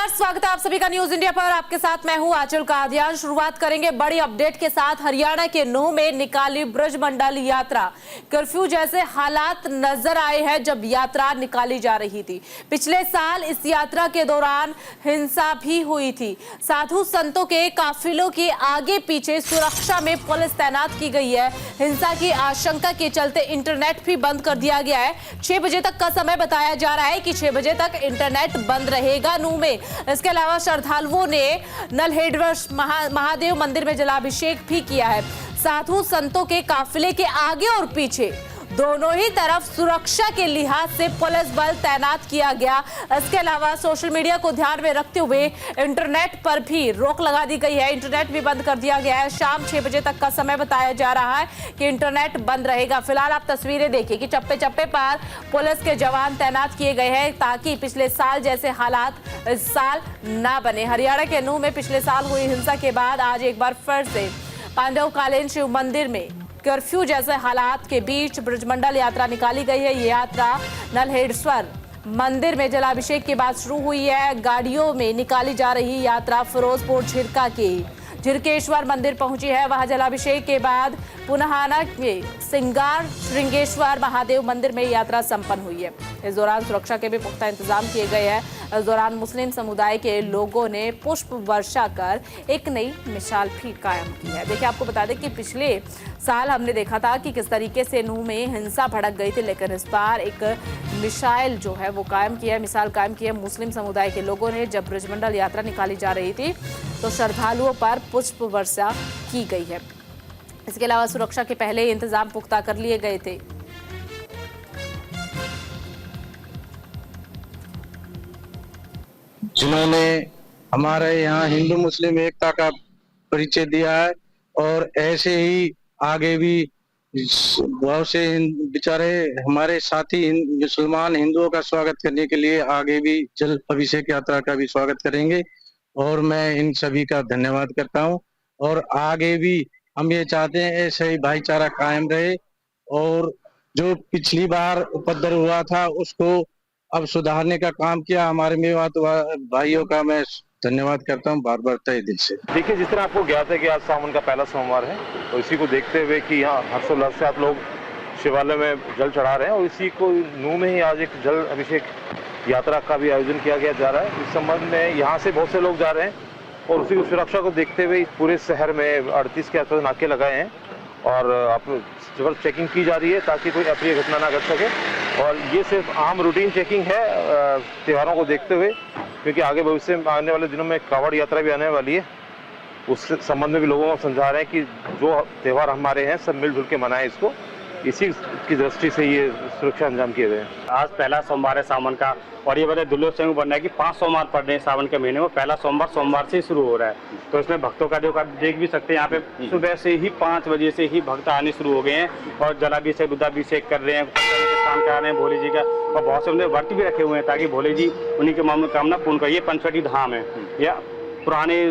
नमस्कार, स्वागत है आप सभी का न्यूज इंडिया पर। आपके साथ मैं हूं आंचल कादियान। शुरुआत करेंगे बड़ी अपडेट के साथ। हरियाणा के नूंह में निकाली ब्रजमंडल यात्रा। कर्फ्यू जैसे हालात नजर आए हैं जब यात्रा निकाली जा रही थी। पिछले साल इस यात्रा के दौरान हिंसा भी हुई थी। साधु संतों के काफिलों के आगे पीछे सुरक्षा में पुलिस तैनात की गई है। हिंसा की आशंका के चलते इंटरनेट भी बंद कर दिया गया है। 6 बजे तक का समय बताया जा रहा है कि 6 बजे तक इंटरनेट बंद रहेगा नूंह में। इसके अलावा श्रद्धालुओं ने नलहेड़वर महादेव मंदिर में जलाभिषेक भी किया है। साधु संतों के काफिले के आगे और पीछे दोनों ही तरफ सुरक्षा के लिहाज से पुलिस बल तैनात किया गया। इसके अलावा सोशल मीडिया को ध्यान में रखते हुए इंटरनेट पर भी रोक लगा दी गई है। इंटरनेट भी बंद कर दिया गया है। शाम 6 बजे तक का समय बताया जा रहा है कि इंटरनेट बंद रहेगा। फिलहाल आप तस्वीरें देखिए कि चप्पे चप्पे पर पुलिस के जवान तैनात किए गए हैं ताकि पिछले साल जैसे हालात इस साल ना बने। हरियाणा के नूंह में पिछले साल हुई हिंसा के बाद आज एक बार फिर से पांडवकालीन शिव मंदिर में कर्फ्यू जैसे हालात के बीच ब्रजमंडल यात्रा निकाली गई है। ये यात्रा नलहेड़वर मंदिर में जलाभिषेक के बाद शुरू हुई है। गाड़ियों में निकाली जा रही यात्रा फिरोजपुर झिरका के झिरकेश्वर मंदिर पहुंची है। वहां जलाभिषेक के बाद पुनहाना के सिंगार श्रृंगेश्वर महादेव मंदिर में यात्रा संपन्न हुई है। इस दौरान सुरक्षा के भी पुख्ता इंतजाम किए गए हैं। इस दौरान मुस्लिम समुदाय के लोगों ने पुष्प वर्षा कर एक नई मिसाल भी कायम की है। देखिए, आपको बता दें कि पिछले साल हमने देखा था कि किस तरीके से नूंह में हिंसा भड़क गई थी, लेकिन इस बार एक मिसाइल जो है वो कायम की है, मिसाल कायम की है। मुस्लिम समुदाय के लोगों ने जब ब्रजमंडल यात्रा निकाली जा रही थी तो श्रद्धालुओं पर पुष्प वर्षा की गई है। इसके अलावा सुरक्षा के पहले ही इंतजाम पुख्ता कर लिए गए थे। जिन्होंने हमारे यहाँ हिंदू मुस्लिम एकता का परिचय दिया है और ऐसे ही आगे भी बहुत से बेचारे हमारे साथी मुसलमान हिंदुओं का स्वागत करने के लिए आगे भी जल अभिषेक यात्रा का भी स्वागत करेंगे और मैं इन सभी का धन्यवाद करता हूं। और आगे भी हम ये चाहते हैं ऐसे ही भाईचारा कायम रहे और जो पिछली बार उपद्रव हुआ था उसको अब सुधारने का काम किया हमारे मेवात भाइयों का मैं धन्यवाद करता हूं बार बार तहे दिल से। देखिए, जिस तरह आपको ज्ञात है कि आज सावन का पहला सोमवार है, तो इसी को देखते हुए कि यहाँ हर्षोल्लास से आप लोग शिवालय में जल चढ़ा रहे हैं और इसी को नूंह में ही आज एक जल अभिषेक यात्रा का भी आयोजन किया गया जा रहा है। इस संबंध में यहाँ से बहुत से लोग जा रहे हैं और उसी की सुरक्षा को देखते हुए इस पूरे शहर में 38 के आसपास नाके लगाए हैं और आप जबरदस्त चेकिंग की जा रही है ताकि कोई अप्रिय घटना ना घट सके। और ये सिर्फ आम रूटीन चेकिंग है त्योहारों को देखते हुए, क्योंकि आगे भविष्य में आने वाले दिनों में कावड़ यात्रा भी आने वाली है। उस संबंध में भी लोगों को समझा रहे हैं कि जो त्यौहार हमारे हैं सब मिलजुल के मनाएं इसको। इसी की दृष्टि से ये सुरक्षा अंजाम किए गए हैं। आज पहला सोमवार है सावन का और ये बड़े दुर्लभ से बनना है कि 5 सोमवार पड़ रहे हैं सावन के महीने में। पहला सोमवार से ही शुरू हो रहा है, तो इसमें भक्तों का जो आप देख भी सकते हैं यहाँ पे सुबह से ही 5 बजे से ही भक्त आने शुरू हो गए हैं और जलाभिषेक रुद्राभिषेक कर रहे हैं, स्नान करा रहे हैं भोले जी का। और बहुत से उन्होंने व्रत भी रखे हुए हैं ताकि भोले जी उन्हीं की मनोकामना पूर्ण करें। ये पंचवटी धाम है, या पुराने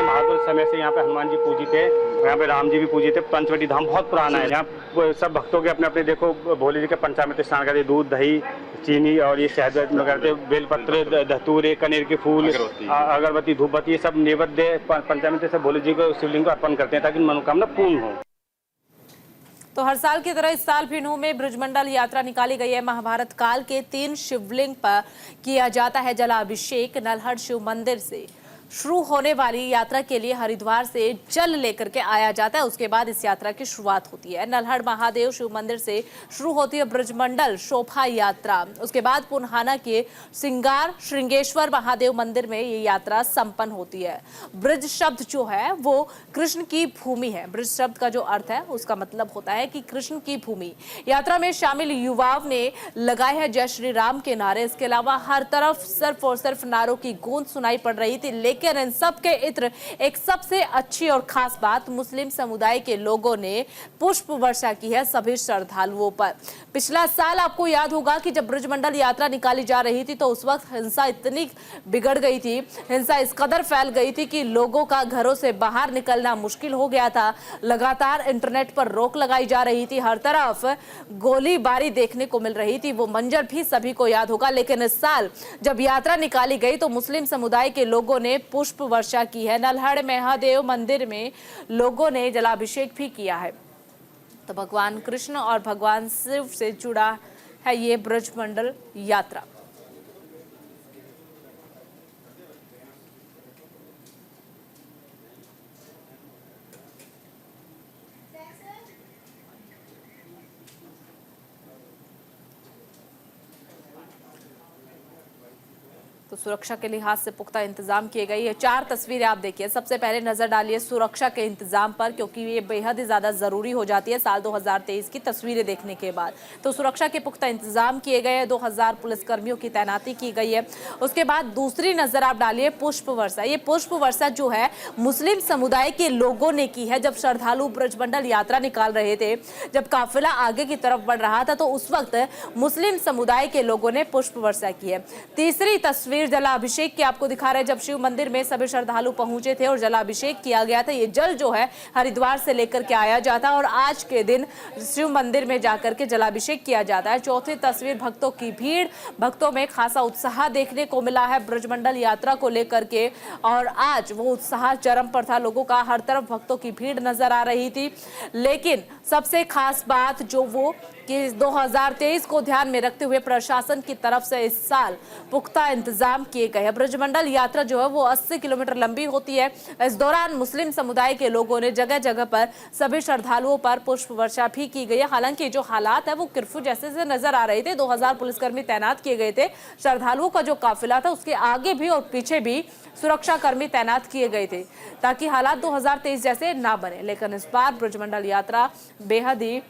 महादेव समय से यहाँ पे हनुमान जी पूजित है, यहाँ पे राम जी भी पूजित है। पंचवटी धाम बहुत पुराना है। यहाँ सब भक्तों के अपने अपने देखो भोले जी के पंचामृत स्नान करते, दूध दही चीनी और ये शहद करते, बेलपत्र धतूरे कनेर के फूल अगरबत्ती धूपबत्ती ये सब नैवेद्य पंचामृत से भोले जी को शिवलिंग को अर्पण करते हैं ताकि मनोकामना पूर्ण हो। तो हर साल की तरह इस साल भी नूंह में ब्रजमंडल यात्रा निकाली गई है। महाभारत काल के 3 शिवलिंग पर किया जाता है जलाभिषेक। नलहड़ शिव मंदिर से शुरू होने वाली यात्रा के लिए हरिद्वार से जल लेकर के आया जाता है। उसके बाद इस यात्रा की शुरुआत होती है। नलहड़ महादेव शिव मंदिर से शुरू होती है ब्रजमंडल शोभा यात्रा। उसके बाद पुनहाना के सिंगार श्रृंगेश्वर महादेव मंदिर में ये यात्रा संपन्न होती है। ब्रज शब्द जो है वो कृष्ण की भूमि है। ब्रज शब्द का जो अर्थ है उसका मतलब होता है कि कृष्ण की भूमि। यात्रा में शामिल युवाओं ने लगाए हैं जय श्री राम के नारे। इसके अलावा हर तरफ सिर्फ और सिर्फ नारों की गूंज सुनाई पड़ रही थी, लेकिन लेकिन इन सब के इत्र एक सबसे अच्छी और खास बात, मुस्लिम समुदाय के लोगों ने पुष्प वर्षा की है सभी श्रद्धालुओं पर। पिछला साल आपको याद होगा कि जब ब्रजमंडल यात्रा निकाली जा रही थी तो उस वक्त हिंसा इतनी बिगड़ गई थी, हिंसा इस कदर फैल गई थी कि लोगों का घरों से बाहर निकलना मुश्किल हो गया था। लगातार इंटरनेट पर रोक लगाई जा रही थी, हर तरफ गोलीबारी देखने को मिल रही थी। वो मंजर भी सभी को याद होगा। लेकिन इस साल जब यात्रा निकाली गई तो मुस्लिम समुदाय के लोगों ने पुष्प वर्षा की है। नल्हड़ महादेव मंदिर में लोगों ने जलाभिषेक भी किया है। तो भगवान कृष्ण और भगवान शिव से जुड़ा है ये ब्रजमंडल यात्रा। तो सुरक्षा के लिहाज से पुख्ता इंतजाम किए गए। ये 4 तस्वीरें आप देखिए। सबसे पहले नजर डालिए सुरक्षा के इंतजाम पर, क्योंकि ये बेहद ही ज्यादा जरूरी हो जाती है साल 2023 की तस्वीरें देखने के बाद। तो सुरक्षा के पुख्ता इंतजाम किए गए, 2000 पुलिसकर्मियों की तैनाती की गई है। उसके बाद दूसरी नजर आप डालिए पुष्प वर्षा। ये पुष्प वर्षा जो है मुस्लिम समुदाय के लोगों ने की है। जब श्रद्धालु ब्रजमंडल यात्रा निकाल रहे थे, जब काफिला आगे की तरफ बढ़ रहा था, तो उस वक्त मुस्लिम समुदाय के लोगों ने पुष्प वर्षा की है। तीसरी तस्वीर जलाभिषेक की आपको दिखा रहे हैं। जब शिव मंदिर में सभी श्रद्धालु पहुंचे थे और जलाभिषेक किया गया था। ये जल जो है हरिद्वार से लेकर के आया जाता और आज के दिन शिव मंदिर में जाकर के जलाभिषेक किया जाता है। चौथी तस्वीर भक्तों की भीड़, भक्तों में खासा उत्साह देखने को मिला है ब्रजमंडल यात्रा को लेकर के, और आज वो उत्साह चरम पर था लोगों का। हर तरफ भक्तों की भीड़ नजर आ रही थी। लेकिन सबसे खास बात जो वो कि 2023 को ध्यान में रखते हुए प्रशासन की तरफ से इस साल पुख्ता इंतजाम किए गए हैं। ब्रजमंडल यात्रा जो है वो 80 किलोमीटर लंबी होती है। इस दौरान मुस्लिम समुदाय के लोगों ने जगह जगह पर सभी श्रद्धालुओं पर पुष्प वर्षा भी की गई है। हालांकि जो हालात है वो कर्फ्यू जैसे से नजर आ रहे थे। 2000 पुलिसकर्मी तैनात किए गए थे। श्रद्धालुओं का जो काफिला था उसके आगे भी और पीछे भी सुरक्षा कर्मी तैनात किए गए थे ताकि हालात 2023 जैसे ना बने। लेकिन इस बार ब्रजमंडल यात्रा बेहद ही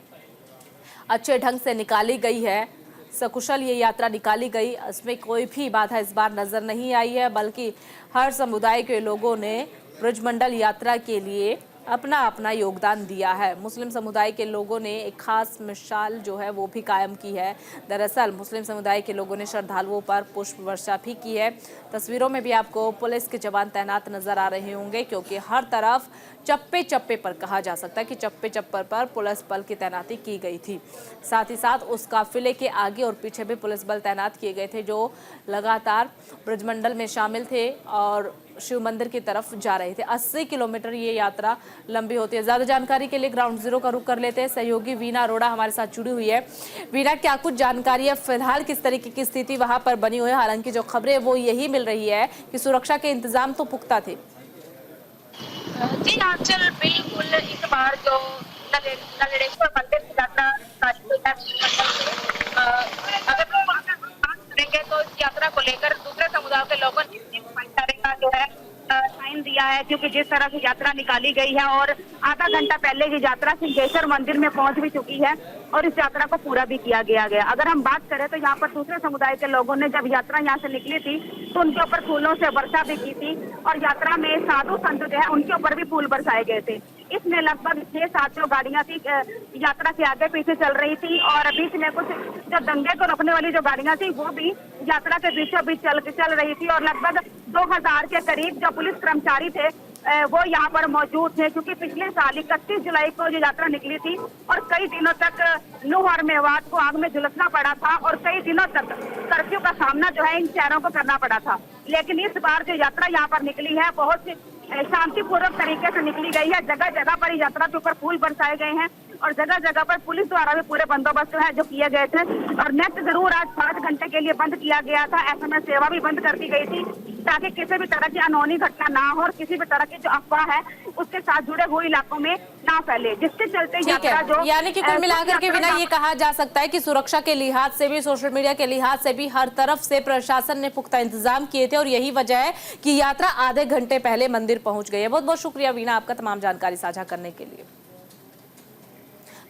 अच्छे ढंग से निकाली गई है। सकुशल ये यात्रा निकाली गई, इसमें कोई भी बाधा इस बार नजर नहीं आई है, बल्कि हर समुदाय के लोगों ने ब्रजमंडल यात्रा के लिए अपना अपना योगदान दिया है। मुस्लिम समुदाय के लोगों ने एक खास मिसाल जो है वो भी कायम की है। दरअसल मुस्लिम समुदाय के लोगों ने श्रद्धालुओं पर पुष्प वर्षा भी की है। तस्वीरों में भी आपको पुलिस के जवान तैनात नजर आ रहे होंगे, क्योंकि हर तरफ चप्पे चप्पे पर, कहा जा सकता है कि चप्पे चप्पे पर पुलिस बल की तैनाती की गई थी। साथ ही साथ उस काफिले के आगे और पीछे भी पुलिस बल तैनात किए गए थे जो लगातार ब्रजमंडल में शामिल थे और शिव मंदिर की तरफ जा रहे थे। 80 किलोमीटर ये यात्रा लंबी होती है। ज्यादा जानकारी के लिए ग्राउंड जीरो का रुख कर लेते हैं। सहयोगी वीना अरोड़ा हमारे साथ जुड़ी हुई है। वीना, क्या कुछ जानकारी है फिलहाल, किस तरीके की स्थिति वहां पर बनी हुई है? हालांकि जो खबरें वो यही मिल रही है कि सुरक्षा के इंतजाम तो पुख्ता थे। जी आंचल, बिल्कुल इस बार जो नलड़ेश्वर मंदिर की यात्रा अगर बात करेंगे तो इस यात्रा को लेकर दूसरे समुदाय के लोगों ने का जो है साइन दिया है, क्योंकि जिस तरह से यात्रा निकाली गई है और आधा घंटा पहले ये यात्रा सिंहेश्वर मंदिर में पहुंच भी चुकी है और इस यात्रा को पूरा भी किया गया। अगर हम बात करें तो यहाँ पर दूसरे समुदाय के लोगों ने जब यात्रा यहाँ से निकली थी तो उनके ऊपर फूलों से वर्षा भी की थी और यात्रा में साधु संत जो है उनके ऊपर भी फूल बरसाए गए थे। इसमें लगभग 6-7 जो गाड़ियां थी यात्रा के आगे पीछे चल रही थी और बीच में कुछ जो दंगे को रोकने वाली जो गाड़ियां थी वो भी यात्रा के बीचों बीच चल रही थी और लगभग 2000 के करीब जो पुलिस कर्मचारी थे वो यहाँ पर मौजूद थे, क्योंकि पिछले साल 31 जुलाई को ये यात्रा निकली थी और कई दिनों तक नूह और मेवात को आग में झुलसना पड़ा था और कई दिनों तक कर्फ्यू का सामना जो है इन शहरों को करना पड़ा था। लेकिन इस बार जो यात्रा यहाँ पर निकली है बहुत शांतिपूर्वक तरीके से निकली गई है। जगह जगह पर यात्रा के ऊपर फूल बरसाए गए हैं और जगह जगह पर पुलिस द्वारा भी पूरे बंदोबस्त है जो किए गए थे और नेट जरूर आज 5 घंटे के लिए बंद किया गया था। SMS सेवा भी बंद कर दी गई थी ताकि किसी भी तरह की अनहोनी घटना ना हो और किसी भी तरह की जो अफवाह है उसके साथ जुड़े हुए इलाकों में ना फैले, जिसके चलते यात्रा जो यानी कि कुल मिलाकर के बिना ये कहा जा सकता है कि सुरक्षा के लिहाज से भी, सोशल मीडिया के लिहाज से भी हर तरफ से प्रशासन ने पुख्ता इंतजाम किए थे और यही वजह है कि यात्रा आधे घंटे पहले मंदिर पहुंच गई है। बहुत बहुत शुक्रिया वीना आपका तमाम जानकारी साझा करने के लिए।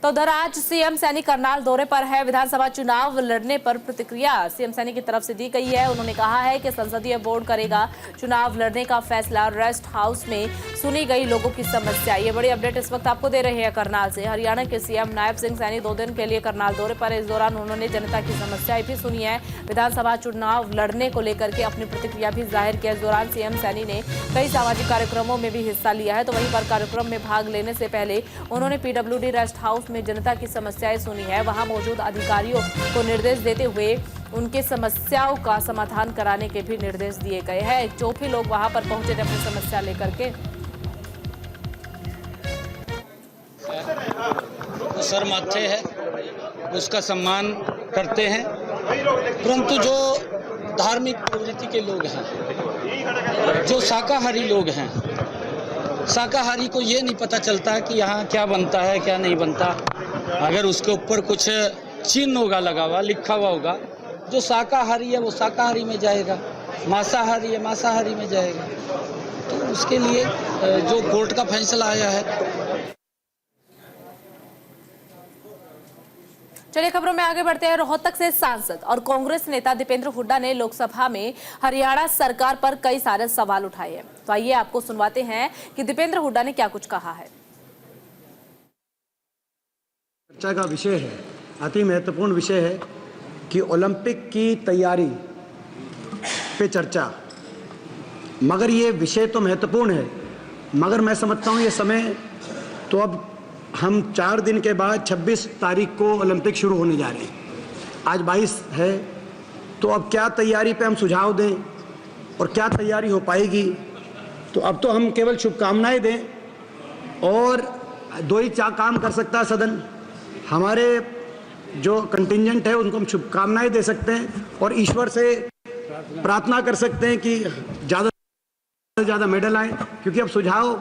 तो उधर आज सीएम सैनी करनाल दौरे पर है। विधानसभा चुनाव लड़ने पर प्रतिक्रिया सीएम सैनी की तरफ से दी गई है। उन्होंने कहा है कि संसदीय बोर्ड करेगा चुनाव लड़ने का फैसला। रेस्ट हाउस में सुनी गई लोगों की समस्या। ये बड़ी अपडेट इस वक्त आपको दे रहे हैं करनाल से। हरियाणा के सीएम नायब सिंह सैनी 2 दिन के लिए करनाल दौरे पर। इस दौरान उन्होंने जनता की समस्याएं भी सुनी है। विधानसभा चुनाव लड़ने को लेकर के अपनी प्रतिक्रिया भी जाहिर किया। इस दौरान सीएम सैनी ने कई सामाजिक कार्यक्रमों में भी हिस्सा लिया है। तो वहीं पर कार्यक्रम में भाग लेने से पहले उन्होंने पीडब्ल्यूडी रेस्ट हाउस में जनता की समस्याएं सुनी है। वहां मौजूद अधिकारियों को निर्देश देते हुए उनके समस्याओं का समाधान कराने के भी निर्देश दिए गए हैं। जो भी लोग वहां पर पहुंचे थे अपनी समस्या लेकर के, वो सर माथे है, उसका सम्मान करते हैं। परंतु जो धार्मिक प्रवृत्ति के लोग हैं, जो शाकाहारी लोग हैं, शाकाहारी को ये नहीं पता चलता कि यहाँ क्या बनता है क्या नहीं बनता। अगर उसके ऊपर कुछ चिन्ह होगा लगा हुआ, लिखा हुआ होगा, जो शाकाहारी है वो शाकाहारी में जाएगा, मांसाहारी है मांसाहारी में जाएगा। तो उसके लिए जो कोर्ट का फैसला आया है। चलिए खबरों में आगे बढ़ते हैं। रोहतक से सांसद और कांग्रेस नेता दीपेंद्र हुड्डा ने लोकसभा में हरियाणा सरकार पर कई सारे सवाल उठाए हैं। तो आइए आपको सुनवाते हैं कि दीपेंद्र हुड्डा ने क्या कुछ कहा है। चर्चा का विषय है, अति महत्वपूर्ण विषय है कि ओलंपिक की तैयारी पे चर्चा। मगर ये विषय तो महत्वपूर्ण है, मगर मैं समझता हूँ ये समय तो अब हम 4 दिन के बाद 26 तारीख को ओलंपिक शुरू होने जा रहे हैं। आज 22 है, तो अब क्या तैयारी पे हम सुझाव दें और क्या तैयारी हो पाएगी। तो अब तो हम केवल शुभकामनाएं दें और 2 ही काम कर सकता है सदन। हमारे जो कंटिंजेंट है उनको हम शुभकामनाएं दे सकते हैं और ईश्वर से प्रार्थना कर सकते हैं कि ज़्यादा से ज़्यादा मेडल आए, क्योंकि अब सुझाव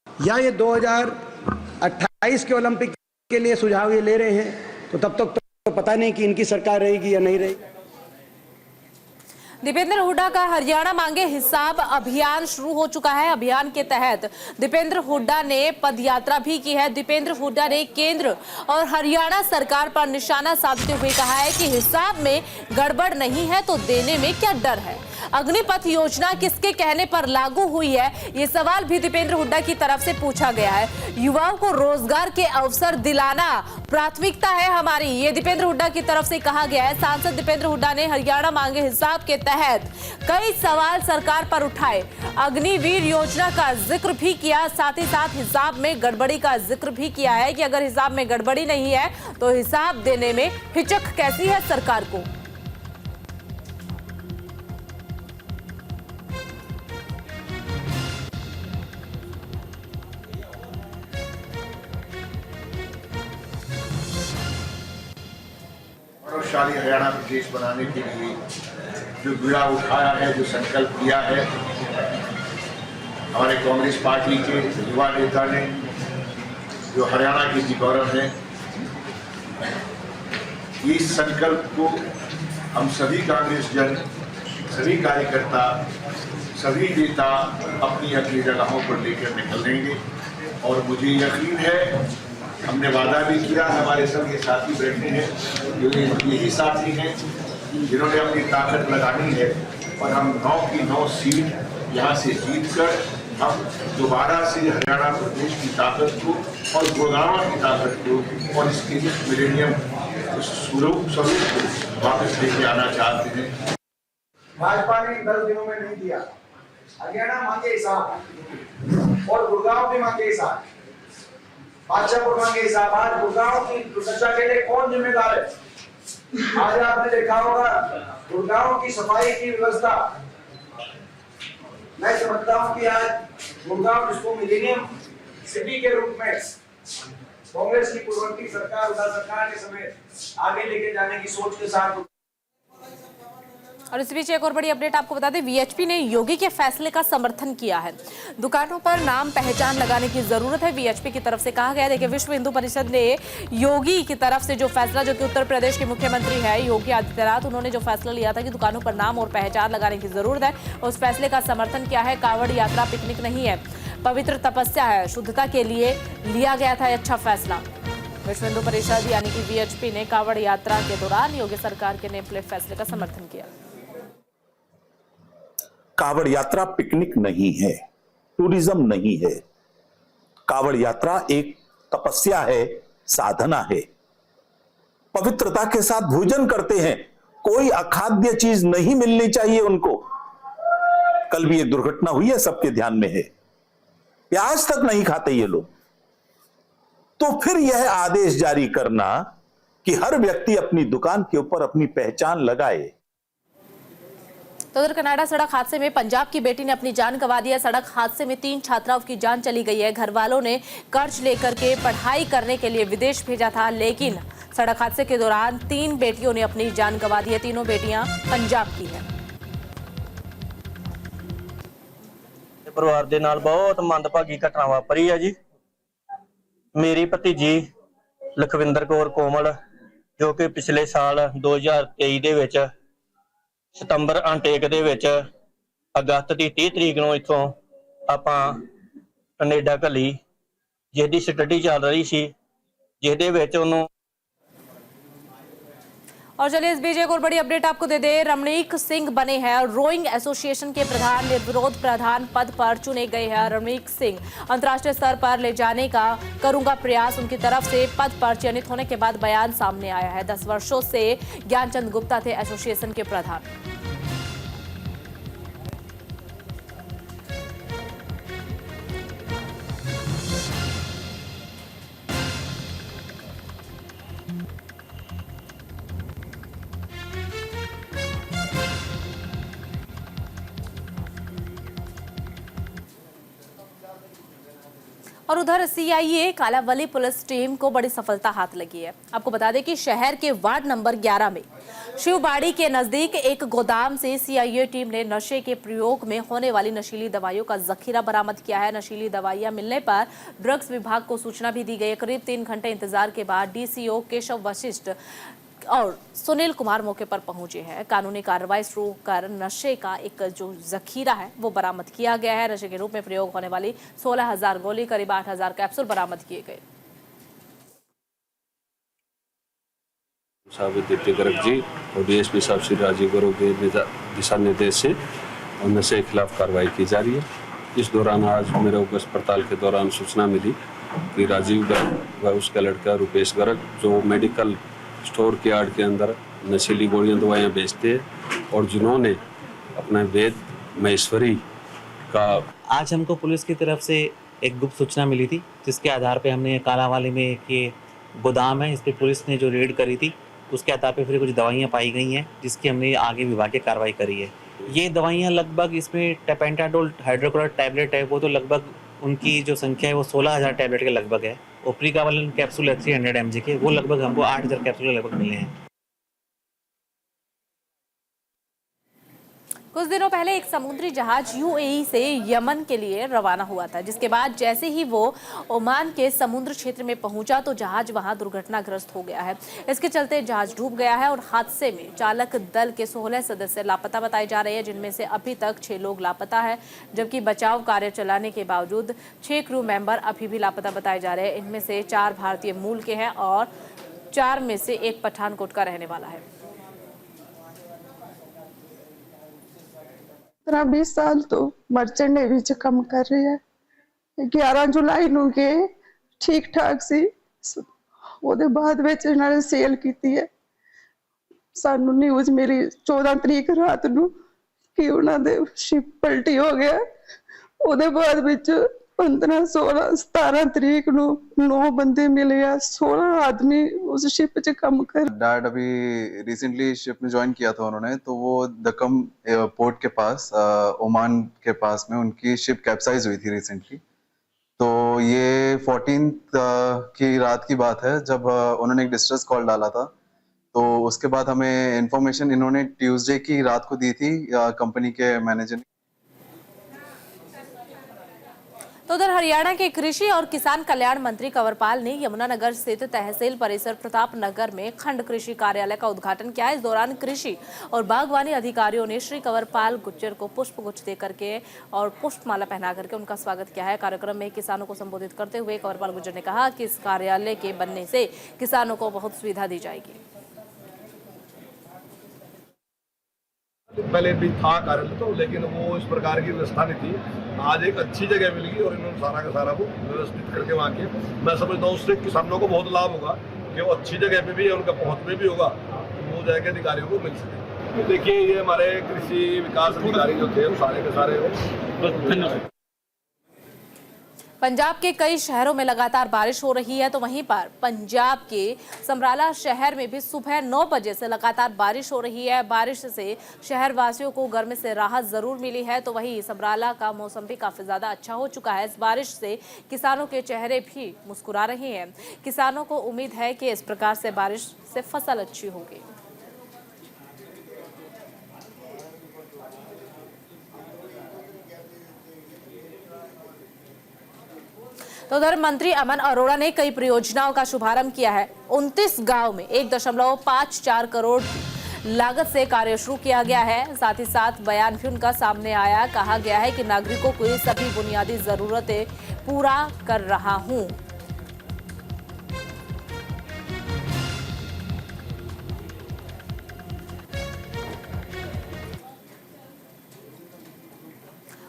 या ये 2028 के ओलंपिक के लिए सुझाव ये ले रहे हैं, तो तब तक तो पता नहीं कि इनकी सरकार रहेगी या नहीं रहेगी। दीपेंद्र हुड्डा का हरियाणा मांगे हिसाब अभियान शुरू हो चुका है। अभियान के तहत दीपेंद्र हुड्डा ने पदयात्रा भी की है। दीपेंद्र हुड्डा ने केंद्र और हरियाणा सरकार पर निशाना साधते हुए कहा है कि हिसाब में गड़बड़ नहीं है तो देने में क्या डर है। अग्निपथ योजना किसके कहने पर लागू हुई है, ये सवाल भी दीपेंद्र हुड्डा की तरफ से पूछा गया है। युवाओं को रोजगार के अवसर दिलाना प्राथमिकता है हमारी, ये दीपेंद्र हुड्डा की तरफ से कहा गया है। सांसद दीपेंद्र हुड्डा ने हरियाणा मांगे हिसाब के तहत कई सवाल सरकार पर उठाए। अग्निवीर योजना का जिक्र भी किया, साथ ही साथ हिसाब में गड़बड़ी का जिक्र भी किया है कि अगर हिसाब में गड़बड़ी नहीं है तो हिसाब देने में हिचक कैसी है सरकार को। गौरवशाली हरियाणा प्रदेश बनाने के लिए जो बीड़ा उठाया है, जो संकल्प लिया है हमारे कांग्रेस पार्टी के युवा नेता ने, जो हरियाणा की जी गौरव है, इस संकल्प को हम सभी कांग्रेस जन, सभी कार्यकर्ता, सभी नेता अपनी अपनी जगहों पर लेकर निकलेंगे। और मुझे यकीन है, हमने वादा भी किया, हमारे सब ये साथी बैठे हैं, जो यही साथी हैं जिन्होंने अपनी ताकत लगानी है और हम 9 की 9 सीट यहाँ से जीतकर हम दोबारा से हरियाणा प्रदेश की ताकत को और गुड़गांव की ताकत को और इसके मिलेनियम स्वरूप को वापस लेके आना चाहते हैं। भाजपा ने 10 दिनों में नहीं दिया। हरियाणा मांगे हिसाब और गुड़गांव भी मांगे हिसाब, बादशाहपुर मांगे हिसाब। आज गुड़गांव की सुरक्षा के लिए कौन जिम्मेदार है? आज आपने देखा होगा गुड़गांव की सफाई की व्यवस्था। मैं समझता हूं कि आज गुड़गांव जिसको मिलेनियम सिटी के रूप में कांग्रेस की पूर्ववर्ती सरकार, उद्धव सरकार के समय आगे लेके जाने की सोच के साथ। और इस बीच एक और बड़ी अपडेट आपको बता दें, वीएचपी ने योगी के फैसले का समर्थन किया है। दुकानों पर नाम पहचान लगाने की जरूरत है, वीएचपी की तरफ से कहा गया है। देखिए, विश्व हिंदू परिषद ने योगी की तरफ से जो फैसला, जो कि उत्तर प्रदेश के मुख्यमंत्री है योगी आदित्यनाथ, उन्होंने जो फैसला लिया था कि दुकानों पर नाम और पहचान लगाने की जरूरत है, उस फैसले का समर्थन किया है। कांवड़ यात्रा पिकनिक नहीं है, पवित्र तपस्या है, शुद्धता के लिए लिया गया था अच्छा फैसला। विश्व हिंदू परिषद यानी कि वीएचपी ने कांवड़ यात्रा के दौरान योगी सरकार के नेम प्लेट फैसले का समर्थन किया। कांवड़ यात्रा पिकनिक नहीं है, टूरिज्म नहीं है। कांवड़ यात्रा एक तपस्या है, साधना है। पवित्रता के साथ भोजन करते हैं, कोई अखाद्य चीज नहीं मिलनी चाहिए उनको। कल भी एक दुर्घटना हुई है, सबके ध्यान में है, प्याज तक नहीं खाते ये लोग। तो फिर यह आदेश जारी करना कि हर व्यक्ति अपनी दुकान के ऊपर अपनी पहचान लगाए। तो उधर कनाडा सड़क हादसे में पंजाब की बेटी ने अपनी जान गंवा दी है। सड़क हादसे में 3 छात्राओं की जान चली गई है। घर वालों ने कर्ज लेकर के पढ़ाई करने के लिए विदेश भेजा था, लेकिन सड़क हादसे के दौरान 3 बेटियों ने अपनी जान गंवा दी है। तीनों बेटियां पंजाब की हैं। परिवार दे नाल बहुत मंदभागी घटना वापरी है जी। मेरी भतीजी लखविंदर कौर कोमल जो कि पिछले साल 2023 ਦੇ ਵਿੱਚ ਸਤੰਬਰ ਅਨਟੇਕ ਦੇ ਵਿੱਚ ਅਗਸਤ ਦੀ 30 ਤਰੀਕ ਨੂੰ ਇੱਥੋਂ ਆਪਾਂ ਕੈਨੇਡਾ ਘੱਲੀ, ਜਿਹਦੀ ਸਟੱਡੀ ਚੱਲ ਰਹੀ ਸੀ, ਜਿਹਦੇ ਵਿੱਚ ਉਹਨੂੰ। और चलिए इस बीच एक और बड़ी अपडेट आपको दे दे। रमणीक सिंह बने हैं रोइंग एसोसिएशन के प्रधान, निर्विरोध प्रधान पद पर चुने गए हैं। रमणीक सिंह अंतर्राष्ट्रीय स्तर पर ले जाने का करूंगा प्रयास, उनकी तरफ से पद पर चयनित होने के बाद बयान सामने आया है। 10 वर्षों से ज्ञानचंद गुप्ता थे एसोसिएशन के प्रधान। और उधर सीआईए कालावली पुलिस टीम को बड़ी सफलता हाथ लगी है। आपको बता दें कि शहर के वार्ड नंबर 11 में शिवबाड़ी के नजदीक एक गोदाम से सीआईए टीम ने नशे के प्रयोग में होने वाली नशीली दवाइयों का जखीरा बरामद किया है। नशीली दवाइयां मिलने पर ड्रग्स विभाग को सूचना भी दी गई है। करीब 3 घंटे इंतजार के बाद डीसीओ केशव वशिष्ठ और सुनील कुमार मौके पर पहुंचे हैं। कानूनी कार्रवाई शुरू कर नशे का एक जो जखीरा है वो बरामद किया गया है। नशे के रूप में प्रयोग होने वाली 16,000 गोली, करीब 8,000 कैप्सूल बरामद किए गए। साहब दीप्ति गर्ग जी और डीएसपी साहब श्री राजीव गर्ग के दिशा निर्देश से और नशे के खिलाफ कार्रवाई की जा रही है। इस दौरान आज मेरे गश्त पड़ताल के दौरान सूचना मिली कि राजीव गर्ग व उसका लड़का रुपेश गर्ग जो मेडिकल स्टोर के यार्ड के अंदर नशीली गोलियां दवाइयां बेचते हैं और जिन्होंने अपना वेद महेश्वरी का। आज हमको पुलिस की तरफ से एक गुप्त सूचना मिली थी, जिसके आधार पे हमने कालावाली में एक ये गोदाम है, इस पर पुलिस ने जो रेड करी थी उसके आधार पे फिर कुछ दवाइयाँ पाई गई हैं, जिसकी हमने आगे विभागीय कार्रवाई करी है। ये दवाइयाँ लगभग इसमें टेपेंटाडोल हाइड्रोक्लोराइड टैबलेट है, वो तो लगभग उनकी जो संख्या है वो 16,000 टैबलेट के लगभग है। और प्रीकावलन कैप्सूल है 300 mg के, वो लगभग हमको 8,000 कैप्सूल लगभग मिले हैं। कुछ दिनों पहले एक समुद्री जहाज यूएई से यमन के लिए रवाना हुआ था, जिसके बाद जैसे ही वो ओमान के समुद्र क्षेत्र में पहुंचा तो जहाज वहां दुर्घटनाग्रस्त हो गया है। इसके चलते जहाज डूब गया है और हादसे में चालक दल के 16 सदस्य लापता बताए जा रहे हैं, जिनमें से अभी तक 6 लोग लापता है, जबकि बचाव कार्य चलाने के बावजूद 6 क्रू मेंबर अभी भी लापता बताए जा रहे हैं। इनमें से 4 भारतीय मूल के हैं और 4 में से 1 पठानकोट का रहने वाला है। 20 ਸਾਲ ਤੋਂ ਮਰਚੈਂਟ ਨੇਵੀ ਚ ਕੰਮ ਕਰ ਰਿਹਾ ਹੈ। 11 ਜੁਲਾਈ ਨੂੰ ਗਏ, ਠੀਕ ਠਾਕ ਸੀ, ਉਹਦੇ ਬਾਅਦ ਵਿੱਚ ਇਹਨਾਂ ਨੇ ਸੇਲ ਕੀਤੀ ਹੈ। ਸਾਨੂੰ ਨਿਊਜ਼ ਮਿਲੀ 14 ਤਰੀਕ ਰਾਤ ਨੂੰ ਕਿ ਉਹਨਾਂ ਦੇ ਸ਼ਿਪ ਪਲਟੀ ਹੋ ਗਿਆ। ਉਹਦੇ ਬਾਅਦ ਵਿੱਚ 15, 16, 17 ਤਰੀਕ ਨੂੰ 9 ਬੰਦੇ मिले, 16 आदमी उस शिप च काम कर। डैड अभी रिसेंटली शिप में ज्वाइन किया था उन्होंने, तो वो दक्कम पोर्ट के पास ओमान के पास में उनकी शिप कैप्साइज हुई थी रिसेंटली। तो ये 14th की रात की बात है जब उन्होंने एक डिस्ट्रेस कॉल डाला था। तो उसके बाद हमें इंफॉर्मेशन इन्होंने ट्यूसडे की रात को दी थी कंपनी के मैनेजर ने। तो उधर हरियाणा के कृषि और किसान कल्याण मंत्री कंवरपाल ने यमुनानगर स्थित तहसील परिसर प्रताप नगर में खंड कृषि कार्यालय का उद्घाटन किया। इस दौरान कृषि और बागवानी अधिकारियों ने श्री कंवरपाल गुज्जर को पुष्प गुच्छ दे करके और पुष्पमाला पहना करके उनका स्वागत किया है। कार्यक्रम में किसानों को संबोधित करते हुए कंवरपाल गुज्जर ने कहा कि इस कार्यालय के बनने से किसानों को बहुत सुविधा दी जाएगी। पहले भी था कार्यालय तो, लेकिन वो इस प्रकार की व्यवस्था नहीं थी। आज एक अच्छी जगह मिल गई और इन्होंने सारा का सारा वो व्यवस्थित करके वहाँ के, मैं समझता हूँ उससे किसानों को बहुत लाभ होगा कि वो अच्छी जगह पे भी है, उनका पहुँच में भी होगा, वो जाके अधिकारियों को मिल सके। तो देखिए ये हमारे कृषि विकास अधिकारी जो थे वो सारे के सारे पंजाब के कई शहरों में लगातार बारिश हो रही है, तो वहीं पर पंजाब के समराला शहर में भी सुबह 9 बजे से लगातार बारिश हो रही है। बारिश से शहर वासियों को गर्मी से राहत जरूर मिली है, तो वहीं समराला का मौसम भी काफी ज्यादा अच्छा हो चुका है। इस बारिश से किसानों के चेहरे भी मुस्कुरा रहे हैं। किसानों को उम्मीद है कि इस प्रकार से बारिश से फसल अच्छी होगी। तो उधर मंत्री अमन अरोड़ा ने कई परियोजनाओं का शुभारंभ किया है। 29 गांव में 1.54 करोड़ लागत से कार्य शुरू किया गया है। साथ ही साथ बयान भी उनका सामने आया। कहा गया है कि नागरिकों को सभी बुनियादी जरूरतें पूरा कर रहा हूं।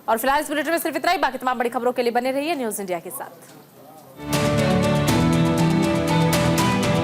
और फिलहाल इस बुलेटिन में सिर्फ इतना ही। बाकी तमाम बड़ी खबरों के लिए बने रहिए न्यूज़ इंडिया के साथ।